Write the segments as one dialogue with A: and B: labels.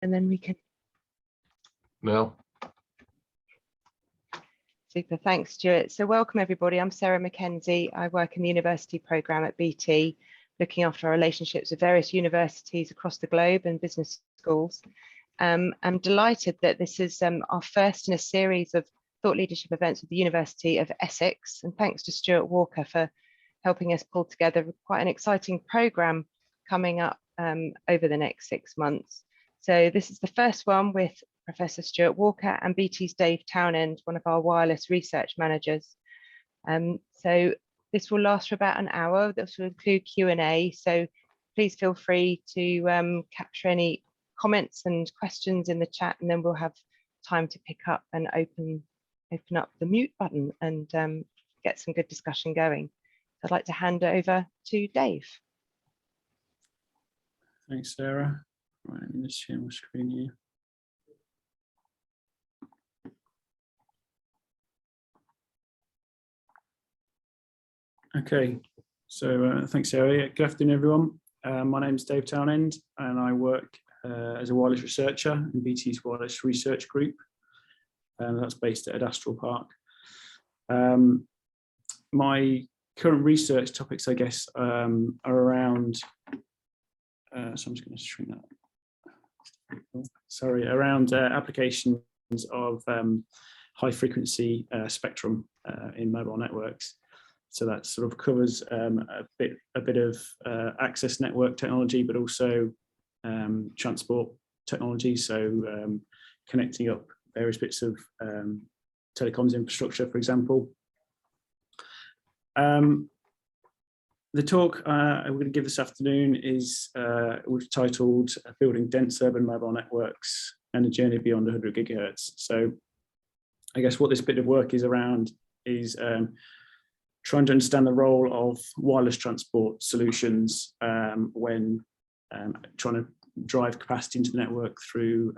A: and then we can.
B: No.
A: Super, thanks, Stuart. So welcome everybody. I'm Sarah Mackenzie. I work in the university programme at BT, looking after our relationships with various universities across the globe and business schools. I'm delighted that this is our first in a series of thought leadership events with the University of Essex, and thanks to Stuart Walker for helping us pull together quite an exciting programme coming up over the next 6 months. So this is the first one with Professor Stuart Walker and BT's Dave Townend, one of our wireless research managers. So this will last for about an hour. This will include Q&A, so please feel free to capture any comments and questions in the chat, and then we'll have time to pick up and open up the mute button and get some good discussion going. So I'd like to hand over to Dave.
C: Thanks, Sarah. Right, let me just share my screen here. Okay, so thanks, Sarah. Good afternoon, everyone. My name is Dave Townend, and I work as a wireless researcher in BT's Wireless Research Group. That's based at Astral Park. My current research topics, I guess, are around. So I'm just going to shrink that. Sorry, around applications of high frequency spectrum in mobile networks. So that sort of covers a bit of access network technology, but also transport technology. So connecting up various bits of telecoms infrastructure, for example. The talk we're going to give this afternoon is we've titled "Building Dense Urban Mobile Networks and a Journey Beyond 100 Gigahertz." So I guess what this bit of work is around is trying to understand the role of wireless transport solutions when trying to drive capacity into the network through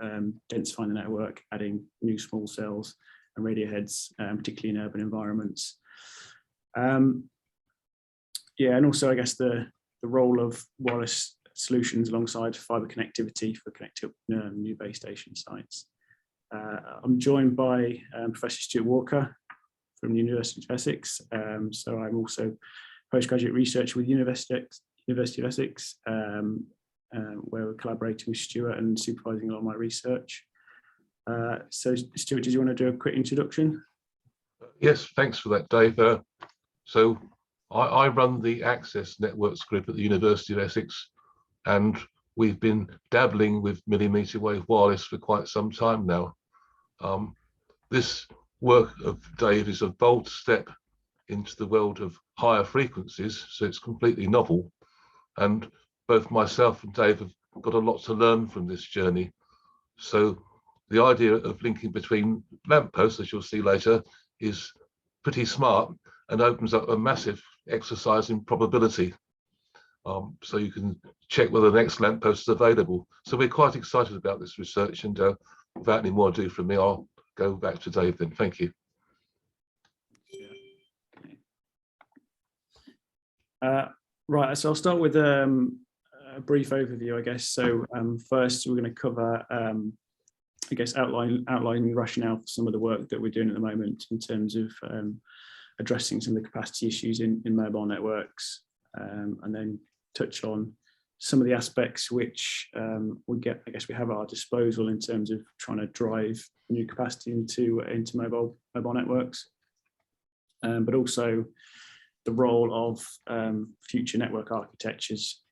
C: densifying the network, adding new small cells and radio heads, particularly in urban environments. Yeah, and also I guess the role of wireless solutions alongside fibre connectivity for connecting up new base station sites. I'm joined by Professor Stuart Walker from the University of Essex. So I'm also postgraduate researcher with University of Essex, where we're collaborating with Stuart and supervising a lot of my research. So Stuart, did you want to do a quick introduction?
B: Yes, thanks for that, Dave. So I run the Access Networks group at the University of Essex, and we've been dabbling with millimetre wave wireless for quite some time now. This work of Dave is a bold step into the world of higher frequencies, so it's completely novel. And both myself and Dave have got a lot to learn from this journey. So the idea of linking between lampposts, as you'll see later, is pretty smart and opens up a massive exercise in probability. So you can check whether the next lamppost is available. So we're quite excited about this research, and without any more ado from me, I'll go back to Dave then. Thank you.
C: Right, so I'll start with a brief overview, I guess. So first, we're going to cover, I guess, outline the rationale for some of the work that we're doing at the moment in terms of addressing some of the capacity issues in mobile networks, and then touch on some of the aspects which I guess we have at our disposal in terms of trying to drive new capacity into mobile networks, but also the role of future network architectures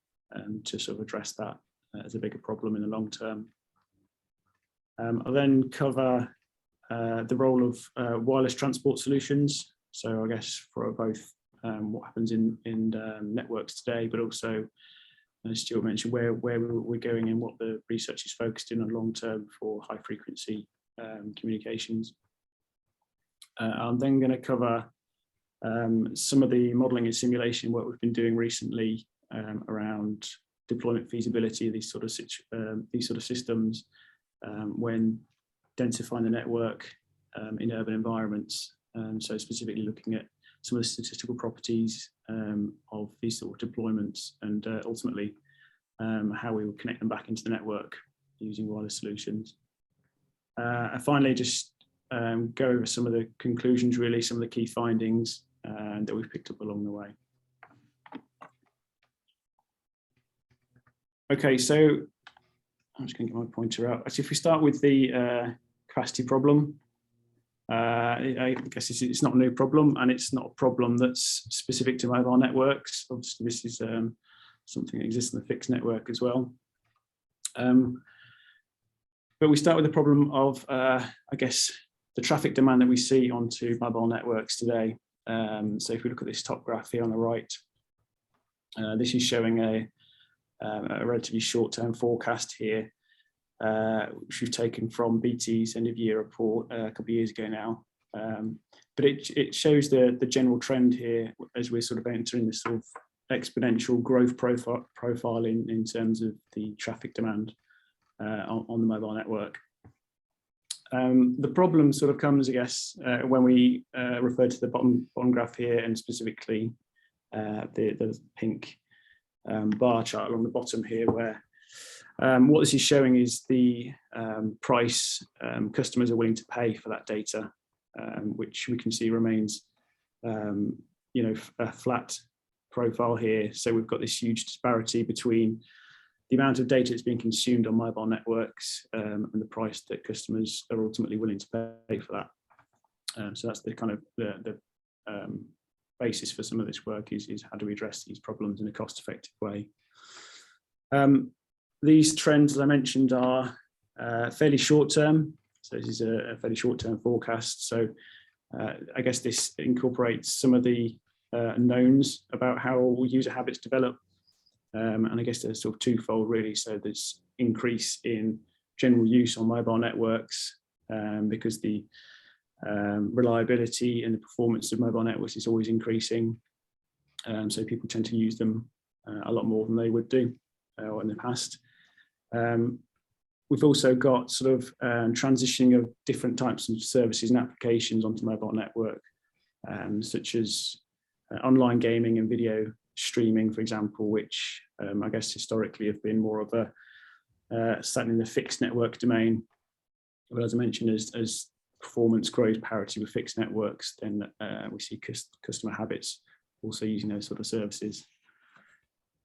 C: to sort of address that as a bigger problem in the long term. I'll then cover the role of wireless transport solutions. So I guess for both what happens in networks today, but also, as Stuart mentioned, where we're going and what the research is focused in on long term for high frequency communications. I'm then going to cover some of the modelling and simulation work we've been doing recently around deployment feasibility of these sort of systems when densifying the network in urban environments. So specifically looking at some of the statistical properties of these sort of deployments, and ultimately how we will connect them back into the network using wireless solutions. And finally, just go over some of the conclusions, really, some of the key findings that we've picked up along the way. Okay, so I'm just going to get my pointer out. So if we start with the capacity problem, I guess it's not a new problem, and it's not a problem that's specific to mobile networks. Obviously, this is something that exists in the fixed network as well. But we start with the problem of, I guess, the traffic demand that we see onto mobile networks today. So if we look at this top graph here on the right, this is showing a relatively short-term forecast here, which we've taken from BT's end-of-year report a couple of years ago now. But it shows the general trend here as we're sort of entering this sort of exponential growth profile in terms of the traffic demand on the mobile network. The problem sort of comes, I guess, when we refer to the bottom graph here, and specifically the pink bar chart along the bottom here, where what this is showing is the price customers are willing to pay for that data, which we can see remains, a flat profile here. So we've got this huge disparity between the amount of data that's being consumed on mobile networks and the price that customers are ultimately willing to pay for that. So that's the kind of the basis for some of this work is how do we address these problems in a cost-effective way. These trends, as I mentioned, are fairly short-term. So this is a fairly short-term forecast. So I guess this incorporates some of the knowns about how user habits develop. And I guess they're sort of twofold, really. So there's increase in general use on mobile networks because the reliability and the performance of mobile networks is always increasing. So people tend to use them a lot more than they would do in the past. We've also got sort of transitioning of different types of services and applications onto mobile network, such as online gaming and video streaming, for example, which I guess historically have been more of a sat in the fixed network domain. But as I mentioned, as performance grows parity with fixed networks, then we see customer habits also using those sort of services.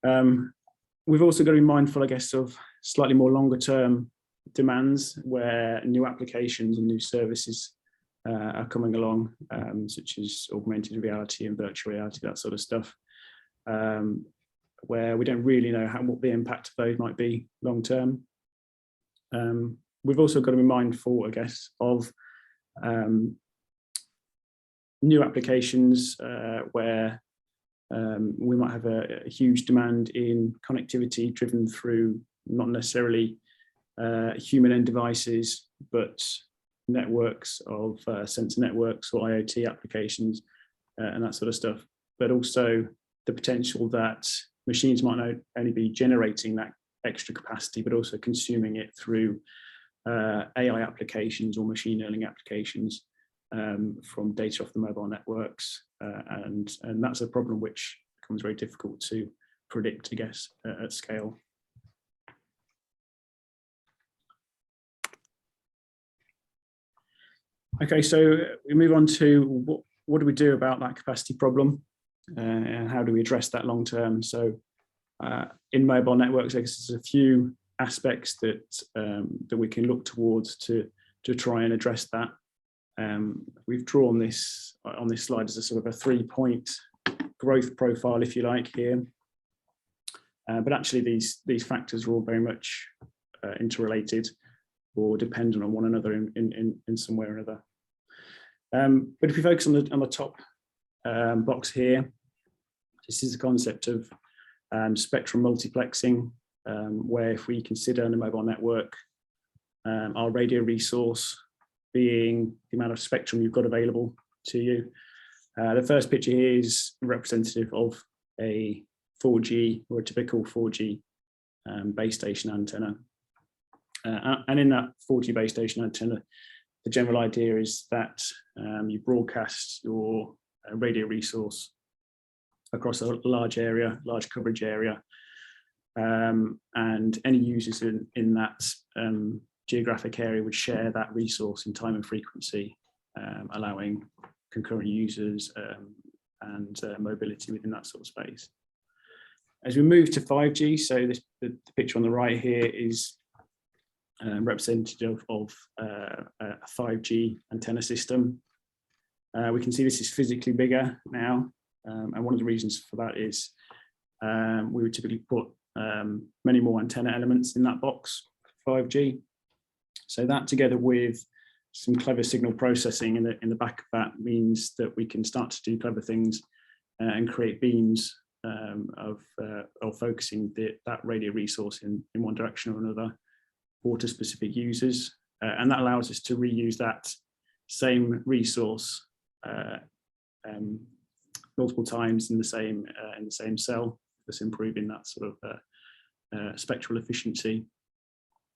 C: We've also got to be mindful, I guess, of slightly more longer term demands where new applications and new services are coming along, such as augmented reality and virtual reality, that sort of stuff, where we don't really know what the impact of those might be long term. We've also got to be mindful, I guess, of new applications where we might have a huge demand in connectivity driven through not necessarily human end devices, but networks of sensor networks or IoT applications and that sort of stuff, but also the potential that machines might not only be generating that extra capacity, but also consuming it through AI applications or machine learning applications from data off the mobile networks. And that's a problem which becomes very difficult to predict, I guess, at scale. Okay, so we move on to what do we do about that capacity problem and how do we address that long term? So in mobile networks, I guess there's a few aspects that that we can look towards to try and address that. We've drawn this on this slide as a sort of a 3-point growth profile, if you like, here. But actually, these factors are all very much interrelated or dependent on one another in some way or another. But if we focus on the top box here, this is the concept of spectrum multiplexing, where if we consider in a mobile network our radio resource being the amount of spectrum you've got available to you. The first picture here is representative of a 4G or a typical 4G base station antenna. And in that 4G base station antenna, the general idea is that you broadcast your radio resource across a large area, large coverage area, and any users in that geographic area would share that resource in time and frequency, allowing concurrent users and mobility within that sort of space. As we move to 5G, so the picture on the right here is representative of a 5G antenna system. We can see this is physically bigger now, and one of the reasons for that is we would typically put many more antenna elements in that box for 5G. So that, together with some clever signal processing in the back of that, means that we can start to do clever things and create beams of focusing that radio resource in one direction or another for to specific users, and that allows us to reuse that same resource multiple times in the same cell, thus improving that sort of spectral efficiency.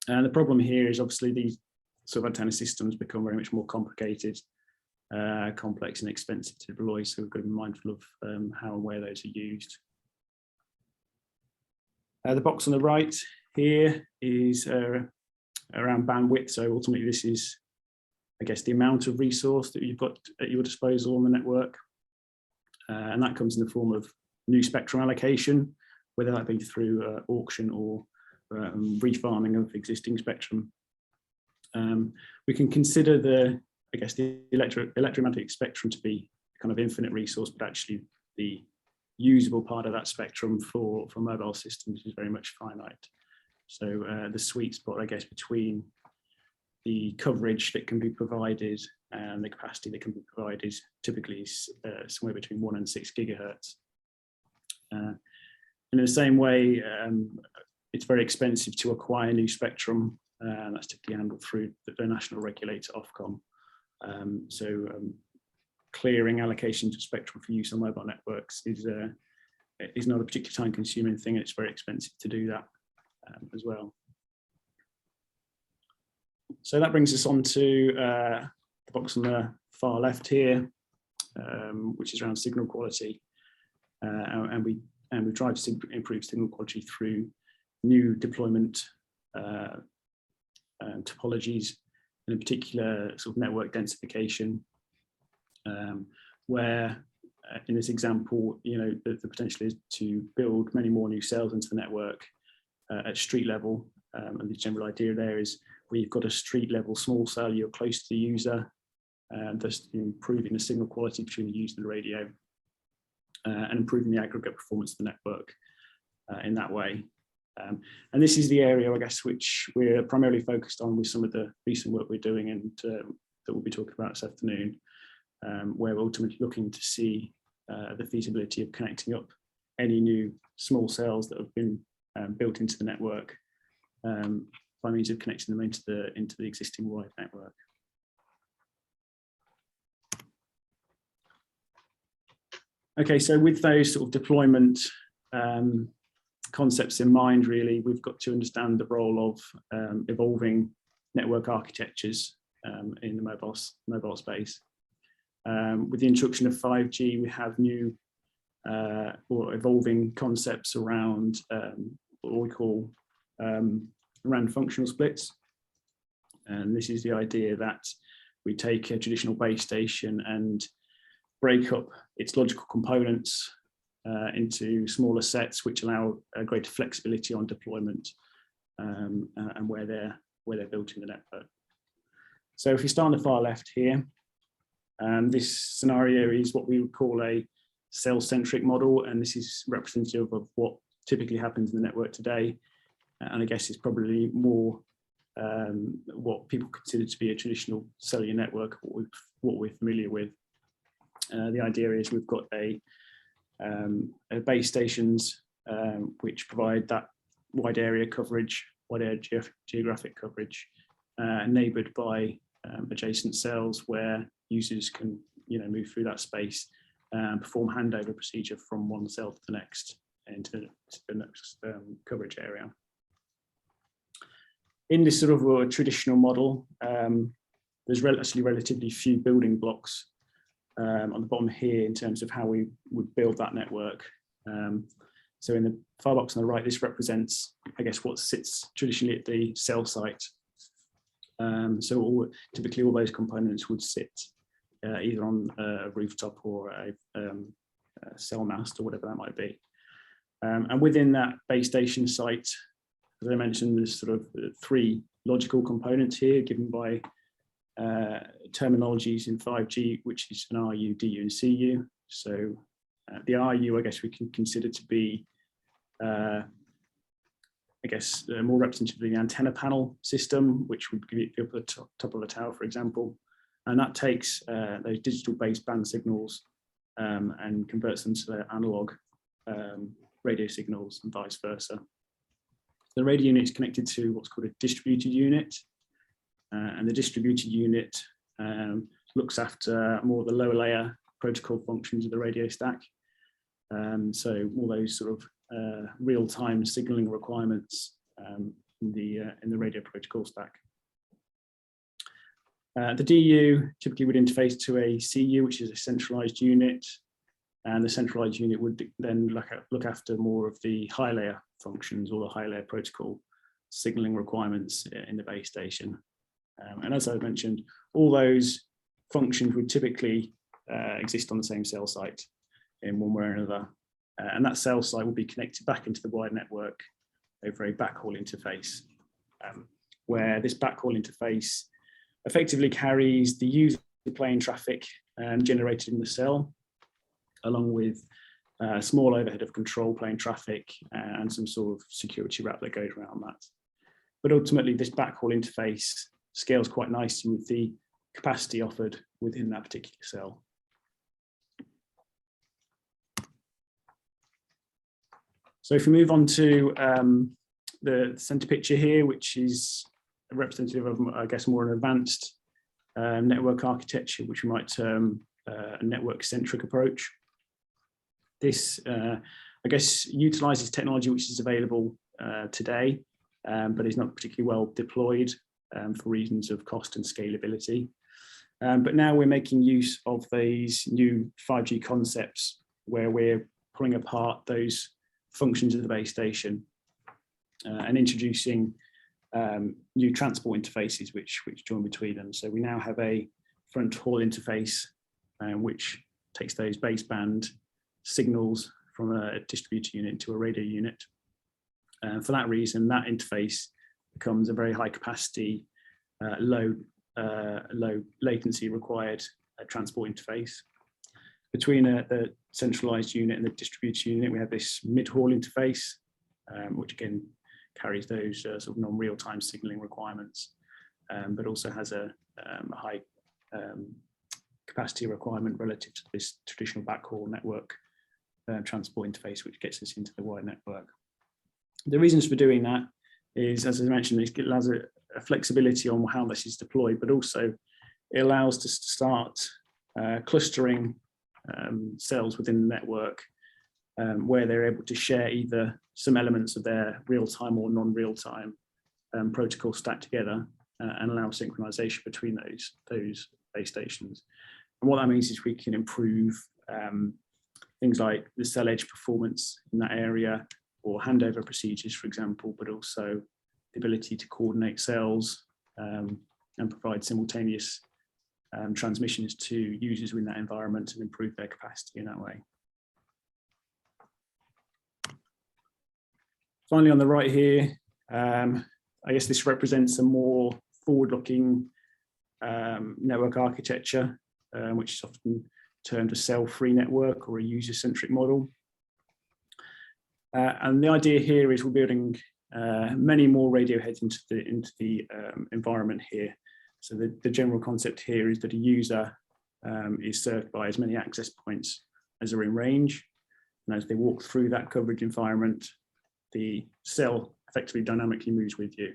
C: And the problem here is obviously these sort of antenna systems become very much more complicated, complex and expensive to deploy, so we've got to be mindful of how and where those are used. The box on the right here is around bandwidth, so ultimately this is, I guess, the amount of resource that you've got at your disposal on the network, and that comes in the form of new spectrum allocation, whether that be through auction or refarming of existing spectrum. We can consider the electromagnetic spectrum to be kind of infinite resource, but actually the usable part of that spectrum for mobile systems is very much finite. So the sweet spot, I guess, between the coverage that can be provided and the capacity that can be provided typically is somewhere between 1 and 6 gigahertz. In the same way, it's very expensive to acquire new spectrum, and that's typically handled through the national regulator, Ofcom. Clearing allocations of spectrum for use on mobile networks is not a particularly time-consuming thing, and it's very expensive to do that as well. So that brings us on to the box on the far left here, which is around signal quality, and we try to improve signal quality through new deployment topologies, and in particular sort of network densification, where in this example, the potential is to build many more new cells into the network at street level, and the general idea there is where you've got a street level small cell, you're close to the user, thus improving the signal quality between the user and the radio, and improving the aggregate performance of the network in that way. And this is the area, I guess, which we're primarily focused on with some of the recent work we're doing, and that we'll be talking about this afternoon, where we're ultimately looking to see the feasibility of connecting up any new small cells that have been built into the network by means of connecting them into the existing wired network. Okay, so with those sort of deployment concepts in mind, really, we've got to understand the role of evolving network architectures in the mobile space. With the introduction of 5G, we have new or evolving concepts around what we call around functional splits. And this is the idea that we take a traditional base station and break up its logical components into smaller sets, which allow a greater flexibility on deployment and where they're built in the network. So if we start on the far left here, this scenario is what we would call a cell-centric model, and this is representative of what typically happens in the network today, and I guess it's probably more what people consider to be a traditional cellular network, what we're familiar with. The idea is we've got a base stations which provide that wide area coverage, wide area geographic coverage, neighboured by adjacent cells where users can move through that space and perform handover procedure from one cell to the next into the next coverage area. In this sort of a traditional model, there's actually relatively few building blocks on the bottom here in terms of how we would build that network. So in the firebox on the right, this represents, I guess, what sits traditionally at the cell site. So typically all those components would sit either on a rooftop or a cell mast or whatever that might be. And within that base station site, as I mentioned, there's sort of 3 logical components here given by terminologies in 5G, which is an RU, DU, and CU. So the RU, I guess we can consider to be, I guess, more representative of the antenna panel system, which would be up at the top of a tower, for example. And that takes those digital baseband signals and converts them to their analog radio signals and vice versa. The radio unit is connected to what's called a distributed unit. And the distributed unit looks after more of the lower layer protocol functions of the radio stack. So all those sort of real-time signaling requirements in the radio protocol stack. The DU typically would interface to a CU, which is a centralized unit, and the centralized unit would then look after more of the high layer functions or the high layer protocol signaling requirements in the base station. And as I mentioned, all those functions would typically exist on the same cell site in one way or another. And that cell site will be connected back into the wide network over a backhaul interface, where this backhaul interface effectively carries the user plane traffic generated in the cell, along with a small overhead of control plane traffic and some sort of security wrap that goes around that. But ultimately, this backhaul interface scales quite nicely with the capacity offered within that particular cell. So if we move on to the center picture here, which is representative of, I guess, more an advanced network architecture, which we might term a network-centric approach. This, I guess, utilizes technology which is available today, but is not particularly well deployed for reasons of cost and scalability. But now we're making use of these new 5G concepts where we're pulling apart those functions of the base station and introducing new transport interfaces which join between them. So we now have a front haul interface which takes those baseband signals from a distributed unit to a radio unit. For that reason, that interface becomes a very high capacity, low latency required transport interface. Between the centralized unit and the distributed unit, we have this mid-haul interface, which again carries those sort of non-real-time signaling requirements, but also has a high capacity requirement relative to this traditional backhaul network transport interface, which gets us into the wide network. The reasons for doing that is, as I mentioned, it allows a flexibility on how this is deployed, but also it allows us to start clustering cells within the network where they're able to share either some elements of their real-time or non-real-time protocol stack together and allow synchronization between those base stations. And what that means is we can improve things like the cell edge performance in that area or handover procedures, for example, but also the ability to coordinate cells and provide simultaneous transmissions to users in that environment and improve their capacity in that way. Finally, on the right here, I guess this represents a more forward-looking network architecture, which is often termed a cell-free network or a user-centric model. And the idea here is we're building many more radio heads into the environment here. So the general concept here is that a user is served by as many access points as are in range. And as they walk through that coverage environment, the cell effectively dynamically moves with you.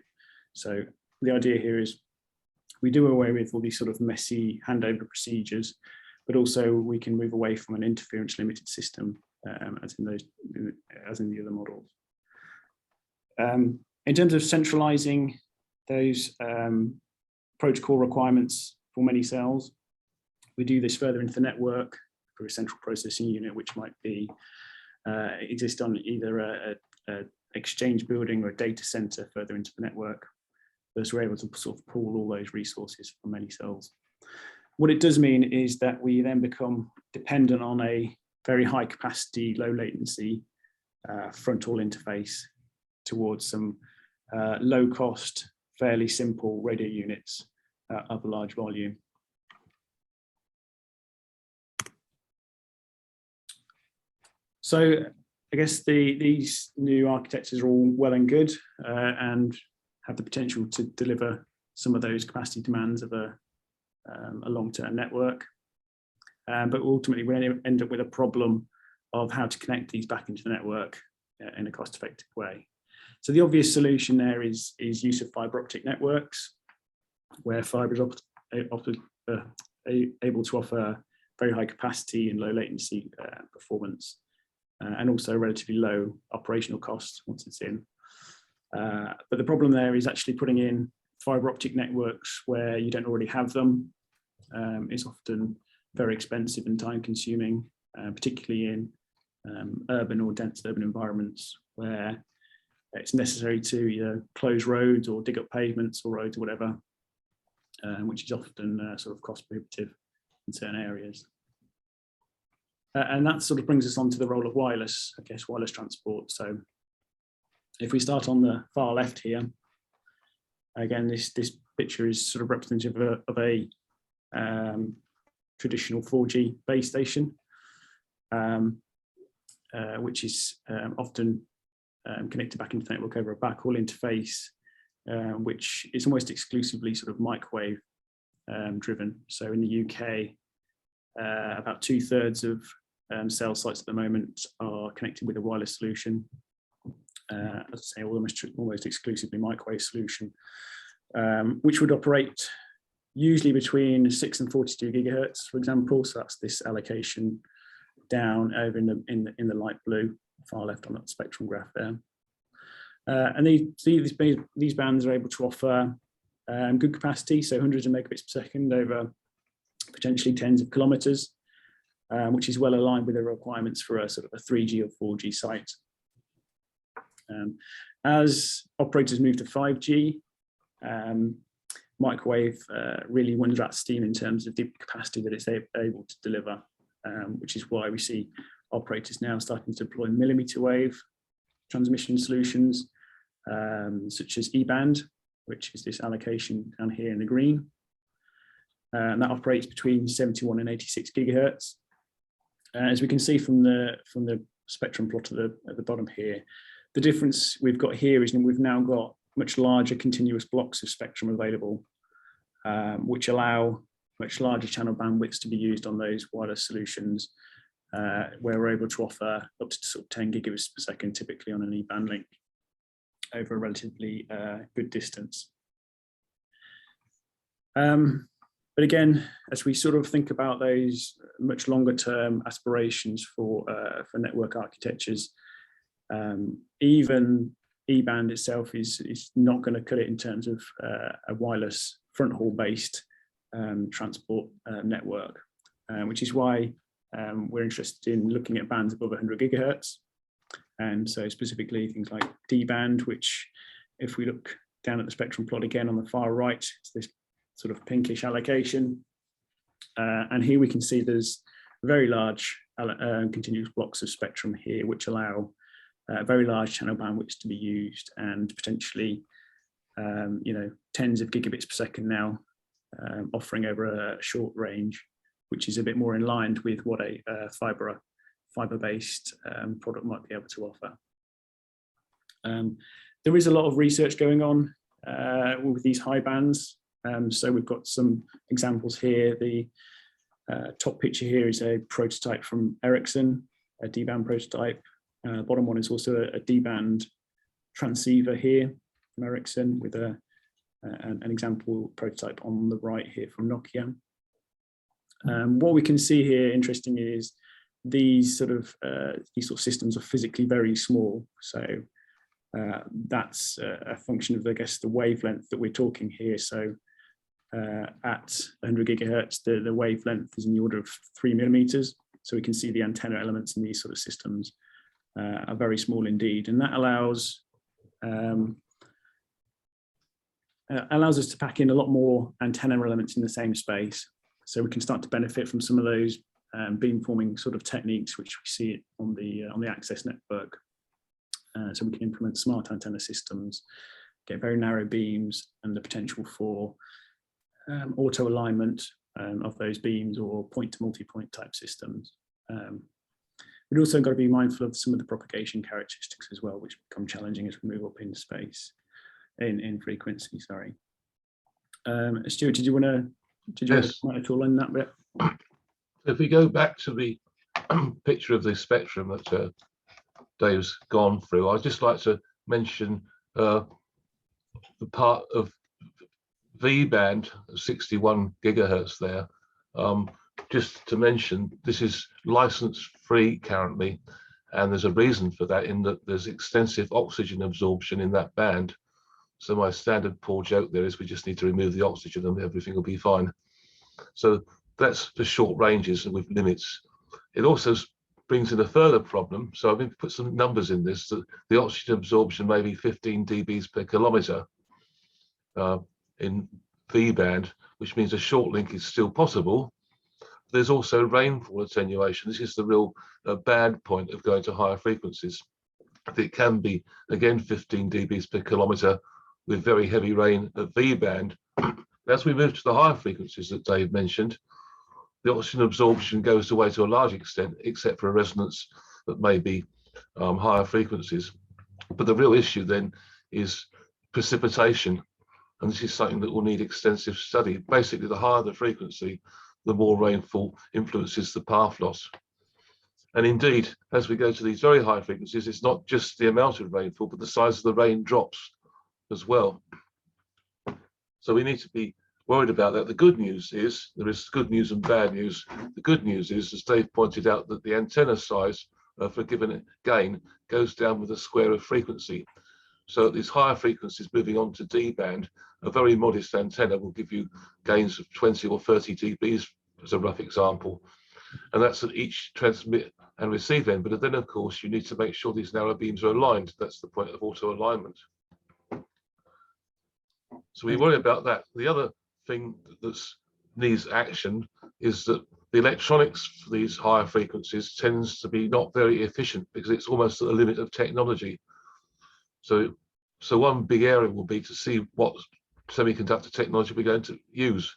C: So the idea here is we do away with all these sort of messy handover procedures, but also we can move away from an interference limited system as in the other models. In terms of centralizing those protocol requirements for many cells, we do this further into the network through a central processing unit, which might be exist on either a exchange building or a data center further into the network. Thus, we're able to sort of pool all those resources from many cells. What it does mean is that we then become dependent on a very high capacity, low latency front-haul interface towards some low cost, fairly simple radio units of a large volume. So I guess these new architectures are all well and good and have the potential to deliver some of those capacity demands of a long-term network. But ultimately, we end up with a problem of how to connect these back into the network in a cost-effective way. So the obvious solution there is use of fiber optic networks, where fiber is able to offer very high capacity and low latency performance, and also relatively low operational costs once it's in. But the problem there is actually putting in fiber optic networks where you don't already have them. Is often very expensive and time consuming, particularly in urban or dense urban environments where it's necessary to either close roads or dig up pavements or roads or whatever, which is often sort of cost prohibitive in certain areas. And that sort of brings us on to the role of wireless, I guess, wireless transport. So if we start on the far left here, again, this picture is sort of representative of a traditional 4G base station, which is often connected back into the network over a backhaul interface, which is almost exclusively sort of microwave driven. So in the UK, about 2/3 of cell sites at the moment are connected with a wireless solution. As I say, almost exclusively microwave solution, which would operate usually between 6 and 42 gigahertz, for example. So that's this allocation down over in the light blue, far left on that spectrum graph there. And these bands are able to offer good capacity, so hundreds of megabits per second over potentially tens of kilometers, which is well aligned with the requirements for a sort of a 3G or 4G site. As operators move to 5G, microwave really runs out of steam in terms of the capacity that it's able to deliver, which is why we see operators now starting to deploy millimeter wave transmission solutions, such as E-band, which is this allocation down here in the green. And that operates between 71 and 86 gigahertz. As we can see from the spectrum plot at the bottom here, the difference we've got here is that we've now got much larger continuous blocks of spectrum available, which allow much larger channel bandwidths to be used on those wireless solutions, where we're able to offer up to sort of 10 gigabits per second, typically on an E-band link, over a relatively good distance. But again, as we sort of think about those much longer term aspirations for network architectures, even E-band itself is not going to cut it in terms of a wireless front haul based transport network, which is why we're interested in looking at bands above 100 gigahertz. And so specifically things like D-band, which if we look down at the spectrum plot again on the far right, it's this sort of pinkish allocation. And here we can see there's very large continuous blocks of spectrum here, which allow very large channel bandwidths to be used, and potentially, tens of gigabits per second now, offering over a short range, which is a bit more in line with what a fiber-based product might be able to offer. There is a lot of research going on with these high bands. So we've got some examples here. The top picture here is a prototype from Ericsson, a D-band prototype. Bottom one is also a D-band transceiver here from Ericsson, with an example prototype on the right here from Nokia. What we can see here, interesting, is these sort of systems are physically very small. So that's a function of, I guess, the wavelength that we're talking here. So at 100 gigahertz, the wavelength is in the order of 3 millimeters. So we can see the antenna elements in these sort of systems are very small indeed, and that allows us to pack in a lot more antenna elements in the same space, so we can start to benefit from some of those beamforming sort of techniques which we see on the access network. So we can implement smart antenna systems, get very narrow beams, and the potential for auto alignment of those beams or point to multi-point type systems. We've also got to be mindful of some of the propagation characteristics as well, which become challenging as we move up in space, in frequency, sorry. Stuart, did you want to comment at all on that bit?
B: If we go back to the picture of the spectrum that Dave's gone through, I'd just like to mention the part of V band, 61 gigahertz there. Just to mention, this is license free currently, and there's a reason for that, in that there's extensive oxygen absorption in that band. So my standard poor joke there is we just need to remove the oxygen and everything will be fine. So that's for short ranges and with limits. It also brings in a further problem. So I've put some numbers in this, that the oxygen absorption may be 15 dBs per kilometer in V band, which means a short link is still possible. There's also rainfall attenuation. This is the real bad point of going to higher frequencies. It can be, again, 15 dBs per kilometer with very heavy rain at V band. As we move to the higher frequencies that Dave mentioned, the oxygen absorption goes away to a large extent, except for a resonance that may be higher frequencies. But the real issue then is precipitation. And this is something that will need extensive study. Basically, the higher the frequency, the more rainfall influences the path loss. And indeed, as we go to these very high frequencies, it's not just the amount of rainfall, but the size of the rain drops as well. So we need to be worried about that. The good news is, there is good news and bad news. The good news is, as Dave pointed out, that the antenna size for a given gain goes down with the square of frequency. So at these higher frequencies moving on to D band, a very modest antenna will give you gains of 20 or 30 dBs as a rough example. And that's at each transmit and receive end. But then, of course, you need to make sure these narrow beams are aligned. That's the point of auto alignment. So we worry about that. The other thing that needs action is that the electronics for these higher frequencies tends to be not very efficient, because it's almost at the limit of technology. So one big area will be to see what semiconductor technology we're going to use.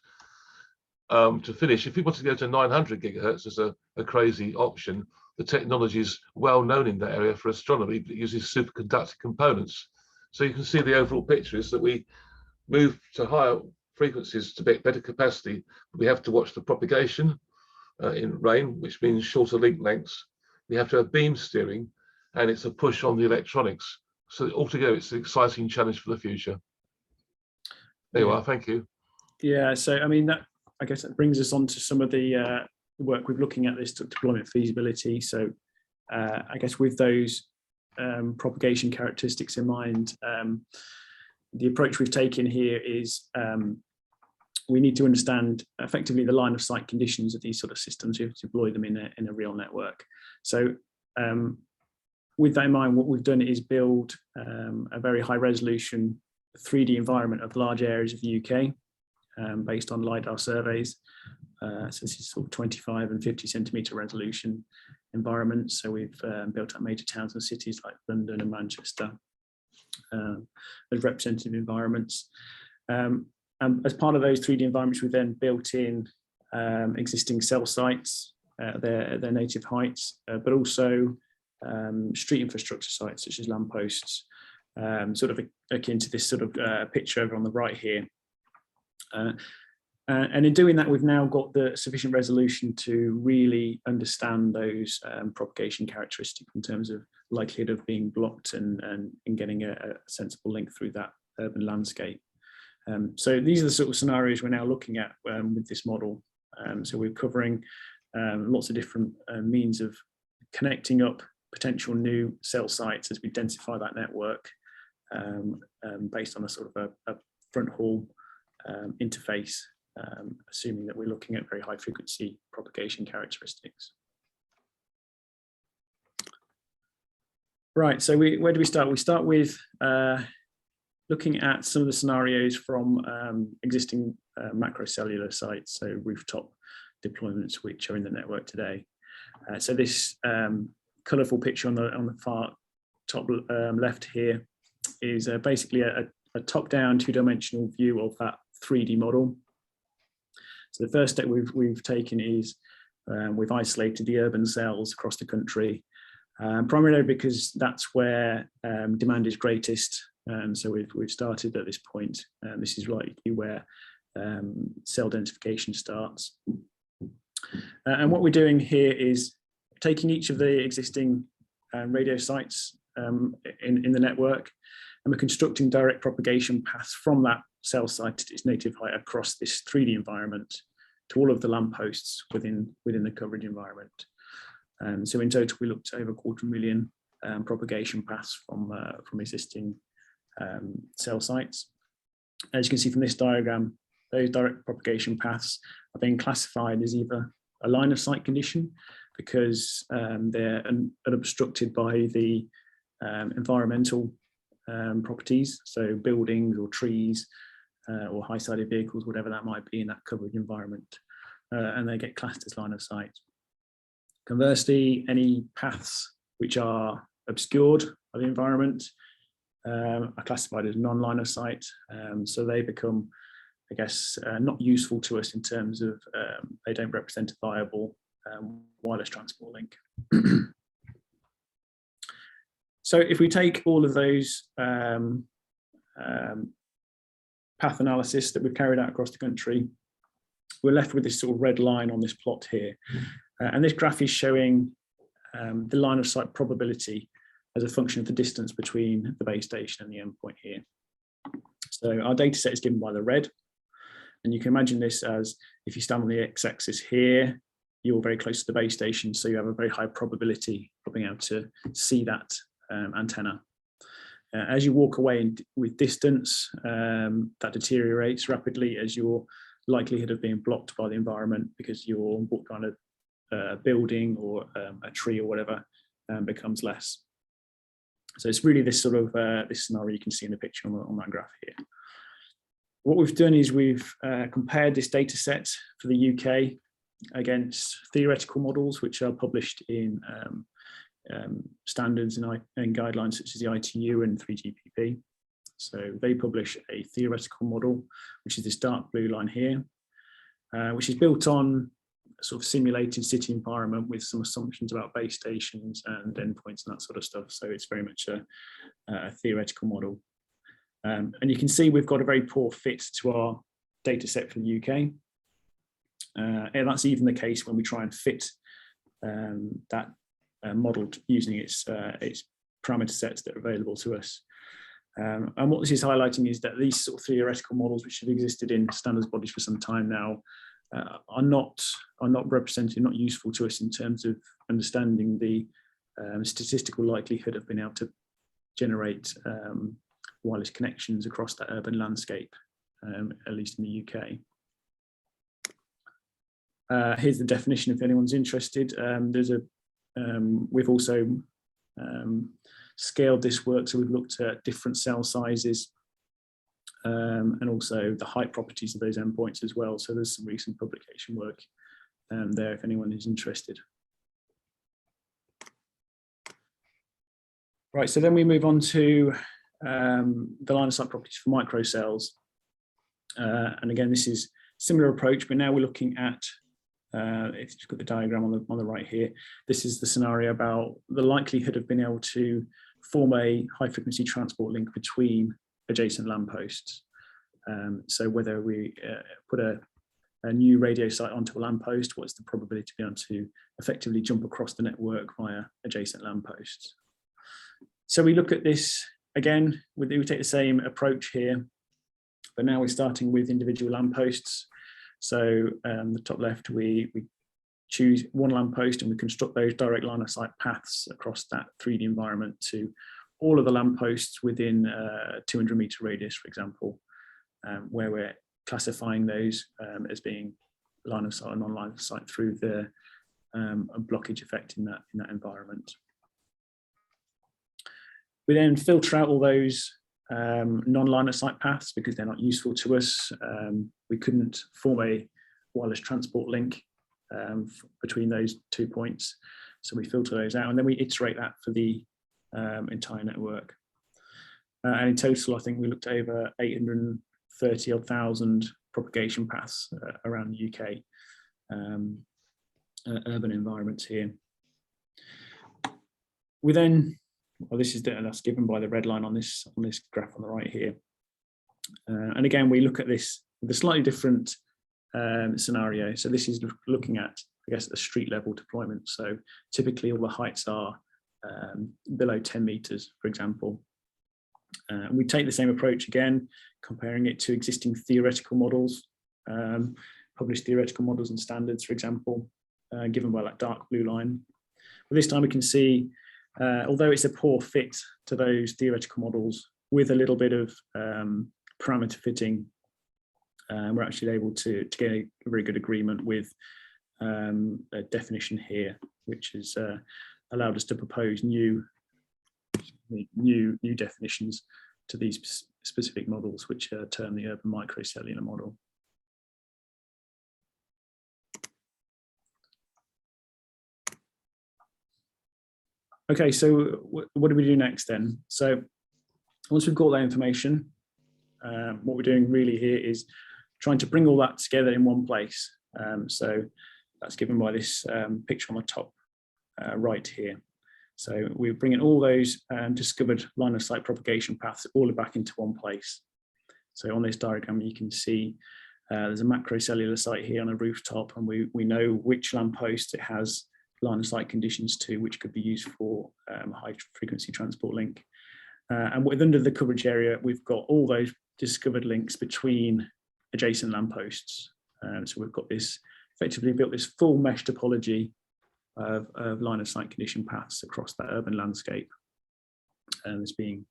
B: To finish, if we want to go to 900 gigahertz as a crazy option, the technology is well known in that area for astronomy, but it uses superconductor components. So you can see the overall picture is that we move to higher frequencies to better capacity, but we have to watch the propagation in rain, which means shorter link lengths. We have to have beam steering, and it's a push on the electronics. So altogether, it's an exciting challenge for the future. There you are. Thank you.
C: Yeah. So I mean, I guess that brings us on to some of the work we're looking at, this deployment feasibility. So I guess with those propagation characteristics in mind, the approach we've taken here is we need to understand effectively the line of sight conditions of these sort of systems. We have to deploy them in a real network. So with that in mind, what we've done is build a very high resolution 3D environment of large areas of the UK based on LiDAR surveys. So this is sort of 25 and 50 centimetre resolution environments. So we've built up major towns and cities like London and Manchester as representative environments. And as part of those 3D environments, we then built in existing cell sites, their native heights, but also street infrastructure sites such as lampposts, sort of akin to this sort of picture over on the right here. And in doing that, we've now got the sufficient resolution to really understand those propagation characteristics in terms of likelihood of being blocked and getting a sensible link through that urban landscape. So these are the sort of scenarios we're now looking at with this model. So we're covering lots of different means of connecting up potential new cell sites as we densify that network based on a sort of a front haul interface, assuming that we're looking at very high frequency propagation characteristics. Right, so where do we start? We start with looking at some of the scenarios from existing macrocellular sites, so rooftop deployments which are in the network today. So this colourful picture on the far top left here is basically a top-down two-dimensional view of that 3D model. So the first step we've taken is we've isolated the urban cells across the country, primarily because that's where demand is greatest. So we've started at this point. This is likely where cell densification starts. And what we're doing here is taking each of the existing radio sites in the network, and we're constructing direct propagation paths from that cell site at its native height across this 3D environment to all of the lampposts within the coverage environment. So in total, we looked at over 250,000 propagation paths from existing cell sites. As you can see from this diagram, those direct propagation paths are being classified as either a line of sight condition because they're unobstructed by the environmental properties, so buildings or trees or high-sided vehicles, whatever that might be in that coverage environment, and they get classed as line of sight. Conversely, any paths which are obscured by the environment are classified as non-line of sight, so they become, I guess, not useful to us in terms of they don't represent a viable wireless transport link. So if we take all of those path analysis that we've carried out across the country, we're left with this sort of red line on this plot here. And this graph is showing the line of sight probability as a function of the distance between the base station and the endpoint here. So our data set is given by the red. And you can imagine this as if you stand on the x-axis here, you're very close to the base station, so you have a very high probability of being able to see that antenna. As you walk away with distance, that deteriorates rapidly as your likelihood of being blocked by the environment because you're walking on a building or a tree or whatever becomes less. So it's really this sort of this scenario you can see in the picture on that graph here. What we've done is we've compared this data set for the UK against theoretical models which are published in standards and guidelines such as the ITU and 3GPP. So they publish a theoretical model, which is this dark blue line here, which is built on a sort of simulated city environment with some assumptions about base stations and endpoints and that sort of stuff. So it's very much a theoretical model. And you can see we've got a very poor fit to our data set for the UK. And that's even the case when we try and fit that model using its parameter sets that are available to us. And what this is highlighting is that these sort of theoretical models, which have existed in standards bodies for some time now, are not represented, not useful to us in terms of understanding the statistical likelihood of being able to generate wireless connections across that urban landscape, at least in the UK. Here's the definition if anyone's interested. We've also scaled this work, so we've looked at different cell sizes and also the height properties of those endpoints as well. So there's some recent publication work there if anyone is interested. Right, so then we move on to the line of sight properties for microcells. And again, this is similar approach, but now we're looking at if you've got the diagram on the right here, this is the scenario about the likelihood of being able to form a high frequency transport link between adjacent lampposts. So whether we put a new radio site onto a lamppost, what's the probability to be able to effectively jump across the network via adjacent lampposts? So we look at this again, we take the same approach here, but now we're starting with individual lampposts. So the top left, we choose one lamppost and we construct those direct line of sight paths across that 3D environment to all of the lampposts within a 200-meter radius, for example, where we're classifying those as being line of sight and non-line of sight through the blockage effect in that environment. We then filter out all those non-line of sight paths because they're not useful to us. We couldn't form a wireless transport link between those 2 points. So we filter those out, and then we iterate that for the entire network. And in total, I think we looked over 830 odd thousand propagation paths around the UK urban environments here. We then, well, that's given by the red line on this graph on the right here. And again, we look at this with a slightly different scenario. So this is looking at, I guess, the street level deployment. So typically all the heights are below 10 meters, for example. We take the same approach again, comparing it to existing theoretical models, published theoretical models and standards, for example, given by that dark blue line. But this time we can see, although it's a poor fit to those theoretical models, with a little bit of parameter fitting, we're actually able to get a very good agreement with a definition here, which has allowed us to propose new definitions to these specific models, which are termed the urban microcellular model. Okay, so what do we do next then? So once we've got that information, what we're doing really here is trying to bring all that together in one place. So that's given by this picture on the top right here. So we're bringing all those discovered line of sight propagation paths all back into one place. So on this diagram, you can see there's a macrocellular site here on a rooftop, and we know which lamppost it has line of sight conditions to, which could be used for a high frequency transport link. And under the coverage area, we've got all those discovered links between adjacent lampposts. So we've got this, effectively built this full mesh topology of line of sight condition paths across that urban landscape. And this being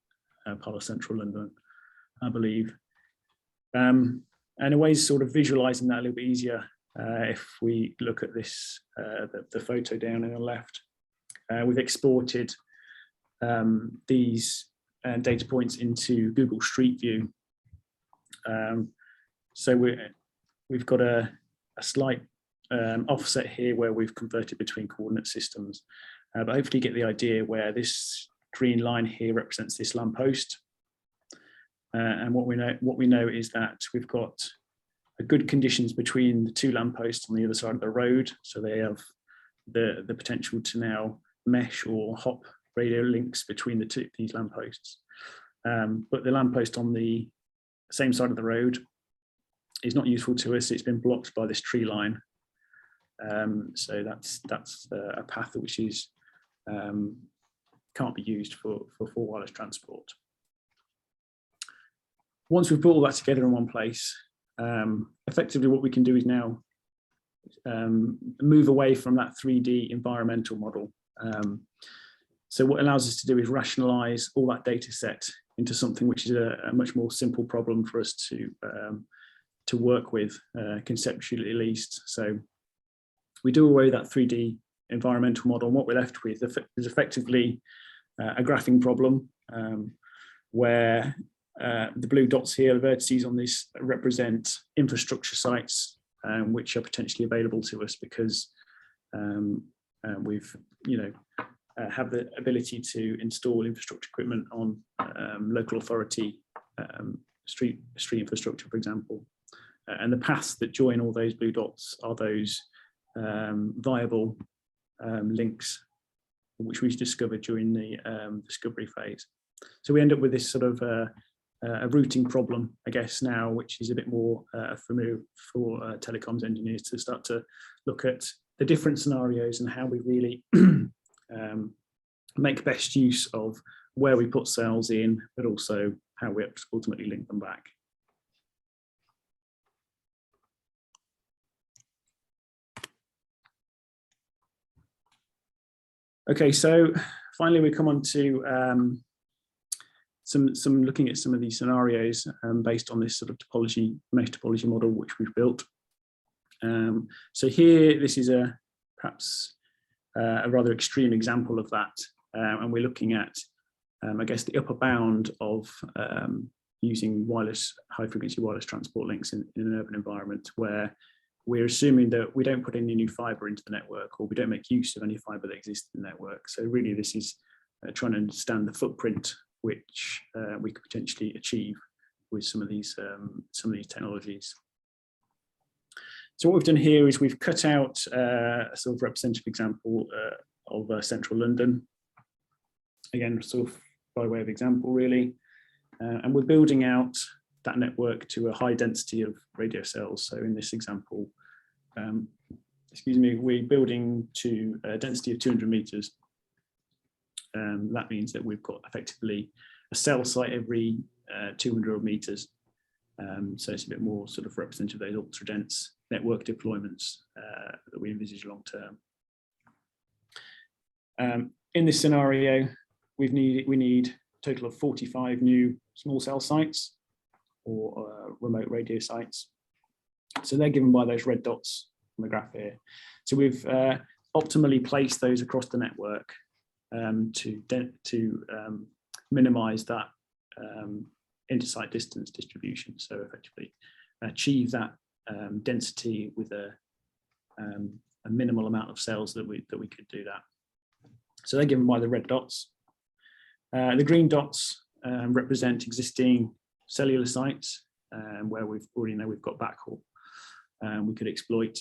C: part of central London, I believe. And a way of sort of visualizing that a little bit easier, if we look at this, the photo down on the left, we've exported these data points into Google Street View. So we've got a slight offset here where we've converted between coordinate systems, but hopefully you get the idea where this green line here represents this lamppost. And what we know is that we've got good conditions between the two lampposts on the other side of the road, so they have the potential to now mesh or hop radio links between these lampposts. But the lamppost on the same side of the road is not useful to us. It's been blocked by this tree line. So that's a path which is can't be used for full wireless transport. Once we've brought all that together in one place, effectively what we can do is now move away from that 3D environmental model. So what it allows us to do is rationalize all that data set into something which is a much more simple problem for us to work with, conceptually at least. So we do away with that 3D environmental model, and what we're left with is effectively a graphing problem where the blue dots here, the vertices on this, represent infrastructure sites which are potentially available to us because we've, have the ability to install infrastructure equipment on local authority street infrastructure, for example. And the paths that join all those blue dots are those viable links which we discovered during the discovery phase. So we end up with this sort of a routing problem, I guess, now, which is a bit more familiar for telecoms engineers to start to look at the different scenarios and how we really make best use of where we put cells in, but also how we ultimately link them back. Okay, so finally we come on to some looking at some of these scenarios based on this sort of mesh topology model which we've built. So here, this is perhaps a rather extreme example of that, and we're looking at I guess, the upper bound of using high frequency wireless transport links in an urban environment, where we're assuming that we don't put any new fibre into the network, or we don't make use of any fibre that exists in the network. So really this is trying to understand the footprint which we could potentially achieve with some of these technologies. So what we've done here is we've cut out a sort of representative example of central London. Again, sort of by way of example, really. And we're building out that network to a high density of radio cells. So in this example, we're building to a density of 200 meters. That means that we've got effectively a cell site every 200 meters. So it's a bit more sort of representative of those ultra dense network deployments that we envisage long term. In this scenario, we need a total of 45 new small cell sites, or remote radio sites. So they're given by those red dots on the graph here. So we've optimally placed those across the network to minimize that intersite distance distribution. So effectively achieve that density with a minimal amount of cells that we could do that. So they're given by the red dots. The green dots represent existing cellular sites where we've already know we've got backhaul we could exploit.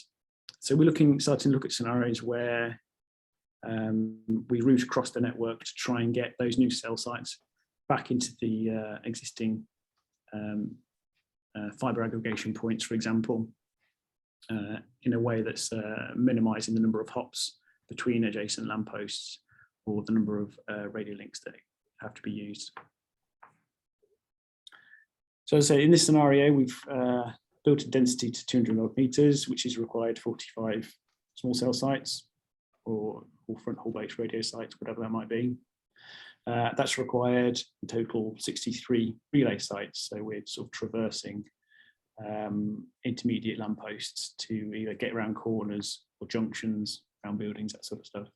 C: So we're starting to look at scenarios where we route across the network to try and get those new cell sites back into the existing fibre aggregation points, for example, in a way that's minimizing the number of hops between adjacent lampposts, or the number of radio links that have to be used. So as I say, in this scenario, we've built a density to 200 meters, which is required 45 small cell sites, or front haul based radio sites, whatever that might be. That's required in total 63 relay sites. So we're sort of traversing intermediate lampposts to either get around corners or junctions, around buildings, that sort of stuff.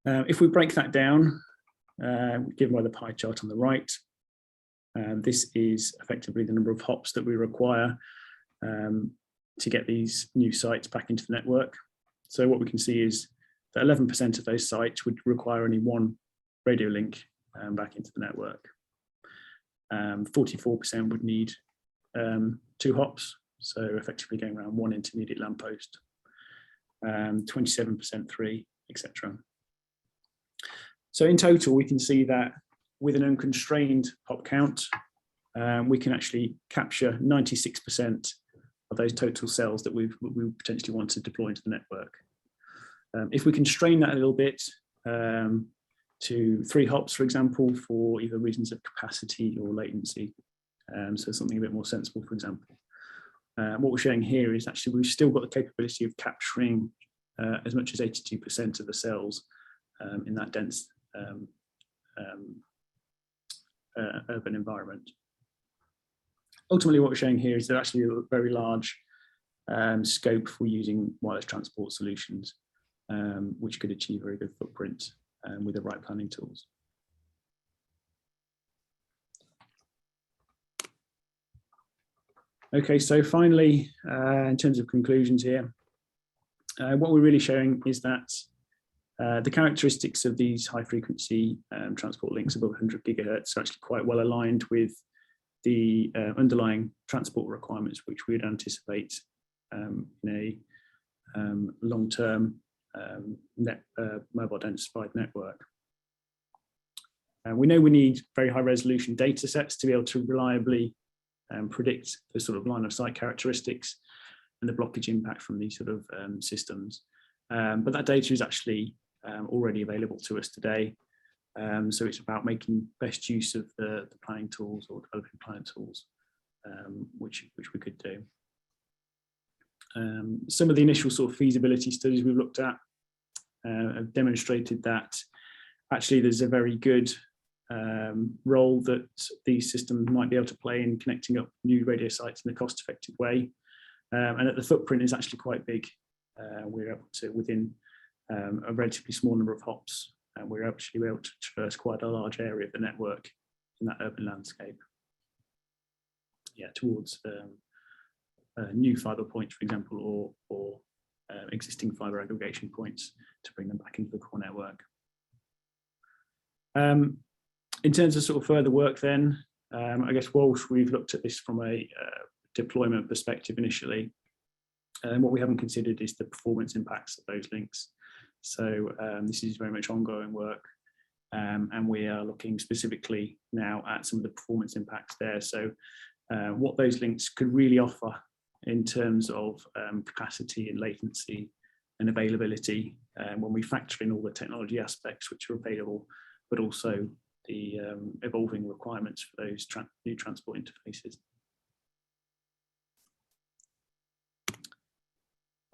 C: If we break that down, given by the pie chart on the right, this is effectively the number of hops that we require to get these new sites back into the network. So what we can see is that 11% of those sites would require only one radio link back into the network. 44% would need 2 hops, so effectively going around one intermediate lamppost. 27% 3, etc. So in total, we can see that with an unconstrained hop count, we can actually capture 96% of those total cells that we potentially want to deploy into the network. If we constrain that a little bit to 3 hops, for example, for either reasons of capacity or latency, so something a bit more sensible, for example. What we're showing here is actually we've still got the capability of capturing as much as 82% of the cells in that dense urban environment. Ultimately, what we're showing here is there's actually a very large scope for using wireless transport solutions, which could achieve very good footprint with the right planning tools. Okay, so finally, in terms of conclusions here, what we're really showing is that the characteristics of these high frequency transport links above 100 gigahertz are actually quite well aligned with the underlying transport requirements which we would anticipate in a long-term mobile densified network. We know we need very high resolution data sets to be able to reliably predict the sort of line of sight characteristics and the blockage impact from these sort of systems. But that data is actually already available to us today. So it's about making best use of the planning tools or developing planning tools, which we could do. Some of the initial sort of feasibility studies we've looked at have demonstrated that actually there's a very good role that these systems might be able to play in connecting up new radio sites in a cost-effective way, and that the footprint is actually quite big. We're able to, within a relatively small number of hops, and we're actually able to traverse quite a large area of the network in that urban landscape. Yeah, towards new fibre points, for example, or existing fibre aggregation points to bring them back into the core network. In terms of sort of further work then, I guess whilst we've looked at this from a deployment perspective initially, what we haven't considered is the performance impacts of those links. So this is very much ongoing work, and we are looking specifically now at some of the performance impacts there. So what those links could really offer in terms of capacity and latency and availability when we factor in all the technology aspects which are available, but also the evolving requirements for those new transport interfaces.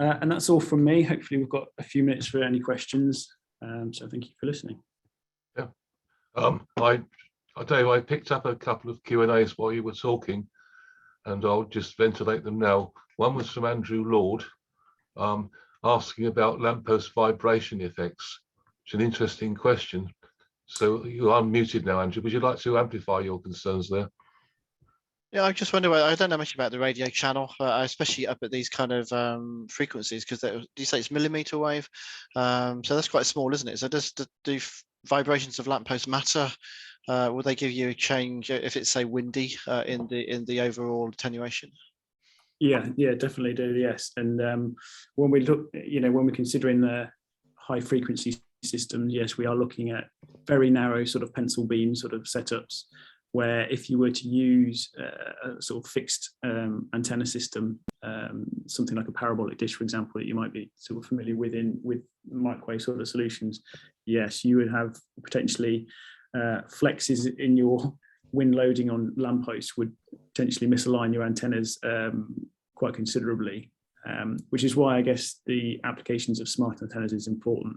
C: And that's all from me. Hopefully we've got a few minutes for any questions. So thank you for listening.
B: Yeah, Dave, I picked up a couple of Q&As while you were talking, and I'll just ventilate them now. One was from Andrew Lord, asking about lamppost vibration effects. It's an interesting question. So you're unmuted now, Andrew. Would you like to amplify your concerns there?
D: Yeah, I just wonder, I don't know much about the radio channel, especially up at these kind of frequencies, because you say it's millimeter wave, so that's quite small, isn't it? So do vibrations of lampposts matter? Will they give you a change if it's, say, windy in the overall attenuation?
C: Yeah, definitely do. Yes, and when we look, when we're considering the high frequency systems, yes, we are looking at very narrow sort of pencil beam sort of setups, where if you were to use a sort of fixed antenna system, something like a parabolic dish, for example, that you might be sort of familiar with with microwave sort of solutions, yes, you would have potentially flexes in your wind loading on lampposts would potentially misalign your antennas quite considerably, which is why I guess the applications of smart antennas is important.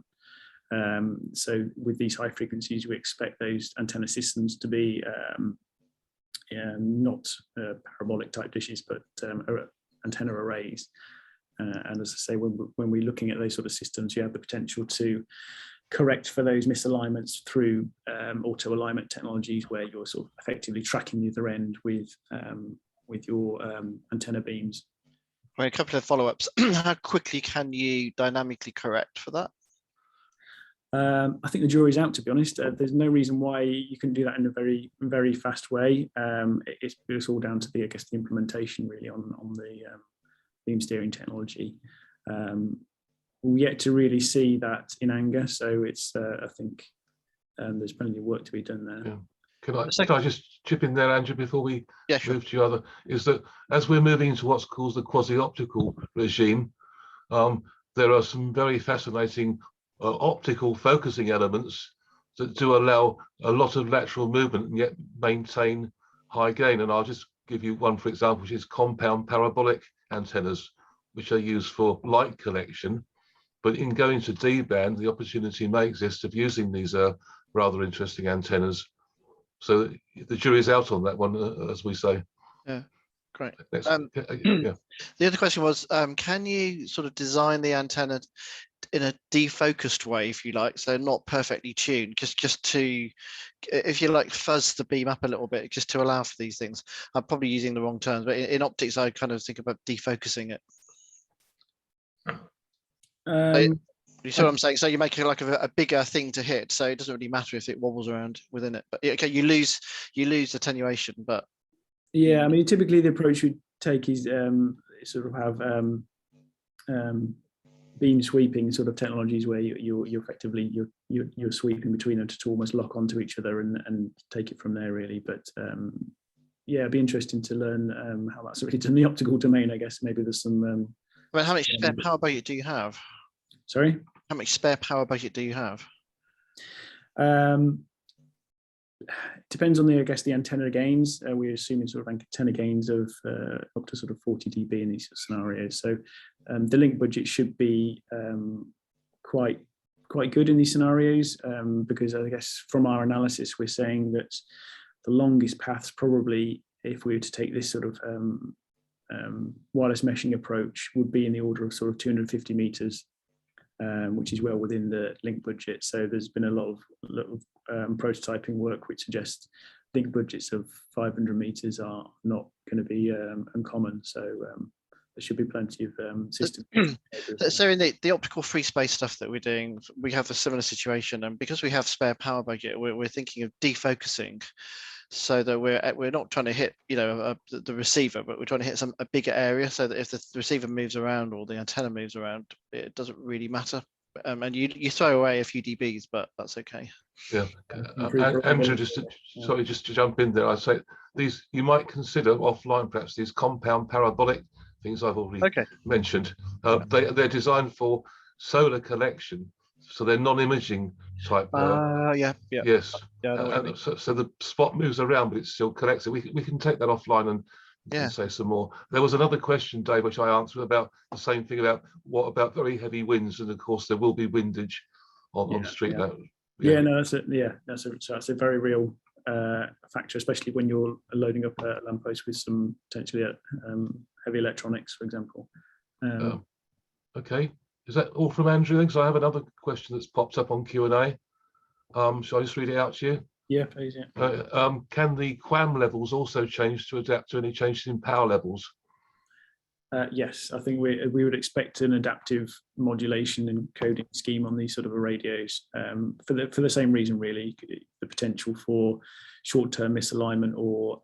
C: So with these high frequencies, we expect those antenna systems to be not parabolic type dishes, but antenna arrays. And as I say, when we're looking at those sort of systems, you have the potential to correct for those misalignments through auto alignment technologies, where you're sort of effectively tracking the other end with your antenna beams.
D: Right, a couple of follow-ups. How quickly can you dynamically correct for that?
C: I think the jury's out, to be honest. There's no reason why you can do that in a very, very fast way. It's all down to the implementation really on the beam steering technology. We're yet to really see that in anger, so it's I think there's plenty of work to be done there.
B: Yeah. Can I just chip in there, Andrew, before we move to your other? Is that as we're moving into what's called the quasi-optical regime, there are some very fascinating optical focusing elements that do allow a lot of lateral movement and yet maintain high gain. And I'll just give you one, for example, which is compound parabolic antennas, which are used for light collection. But in going to D-band, the opportunity may exist of using these rather interesting antennas. So the jury's out on that one, as we say.
D: Yeah, great.
B: Yeah.
D: The other question was, can you sort of design the antenna in a defocused way, if you like, so not perfectly tuned, just to, if you like, fuzz the beam up a little bit, just to allow for these things? I'm probably using the wrong terms, but in optics, I kind of think about defocusing it. You see what I'm saying? So you make it like a bigger thing to hit, so it doesn't really matter if it wobbles around within it. But okay, you lose attenuation, but
C: yeah, I mean, typically the approach we take is sort of have beam sweeping sort of technologies where you're effectively you're sweeping between them to almost lock onto each other and take it from there really. But yeah, it'd be interesting to learn how that's really done in the optical domain. I guess maybe there's some.
D: I mean, how much spare power budget do you have?
C: Sorry?
D: How much spare power budget do you have?
C: Depends on the antenna gains. We're assuming sort of antenna gains of up to sort of 40 dB in these scenarios. So the link budget should be quite good in these scenarios, because I guess from our analysis, we're saying that the longest paths probably, if we were to take this sort of wireless meshing approach, would be in the order of sort of 250 meters. which is well within the link budget. So there's been a lot of prototyping work which suggests link budgets of 500 meters are not going to be uncommon. So there should be plenty of systems.
D: So in the optical free space stuff that we're doing, we have a similar situation, and because we have spare power budget, we're thinking of defocusing, so that we're not trying to hit the receiver, but we're trying to hit a bigger area, so that if the receiver moves around or the antenna moves around, it doesn't really matter. And you throw away a few dBs, but that's okay.
B: Yeah, Andrew, just to jump in there, I'd say these you might consider offline, perhaps these compound parabolic things I've already mentioned. They're designed for solar collection, so they're non-imaging type. Yes. Yeah, so the spot moves around, but it still collects it. We can take that offline and say some more. There was another question, Dave, which I answered about the same thing about what about very heavy winds, and of course there will be windage on street.
C: That's a very real factor, especially when you're loading up a lamppost with some potentially heavy electronics, for example.
B: Okay, is that all from Andrew? Because I have another question that's popped up on Q&A. Shall I just read it out to you?
C: Yeah, please. Yeah.
B: Can the QAM levels also change to adapt to any changes in power levels?
C: Yes, I think we would expect an adaptive modulation and coding scheme on these sort of radios for the same reason, really, the potential for short-term misalignment or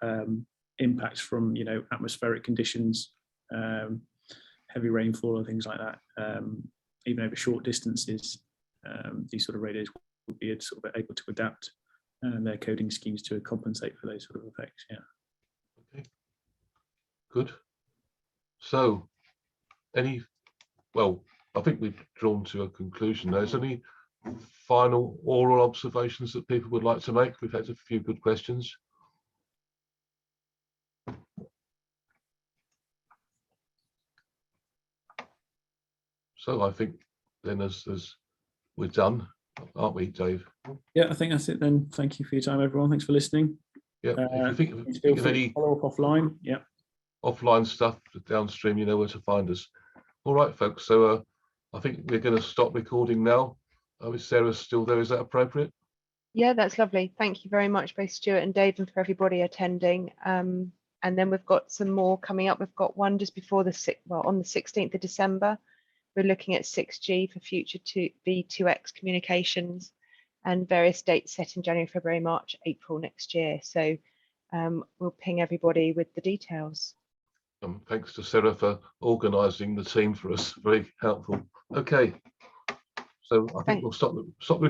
C: impacts from atmospheric conditions, heavy rainfall and things like that. Even over short distances, these sort of radios would be sort of able to adapt their coding schemes to compensate for those sort of effects. Yeah.
B: Okay. Good. So, I think we've drawn to a conclusion now. Is there any final oral observations that people would like to make? We've had a few good questions. So I think then as we're done, aren't we, Dave?
C: Yeah, I think that's it then. Thank you for your time, everyone. Thanks for listening.
B: Yeah, if you think of any
C: follow up offline, yeah,
B: offline stuff downstream, you know where to find us. All right, folks. So I think we're going to stop recording now. Is Sarah still there? Is that appropriate?
A: Yeah, that's lovely. Thank you very much, both Stuart and Dave, and for everybody attending. And then we've got some more coming up. We've got one just before on the 16th of December. We're looking at 6G for future V2X communications, and various dates set in January, February, March, April next year. So we'll ping everybody with the details.
B: Thanks to Sarah for organising the team for us. Very helpful. Okay. So I think we'll stop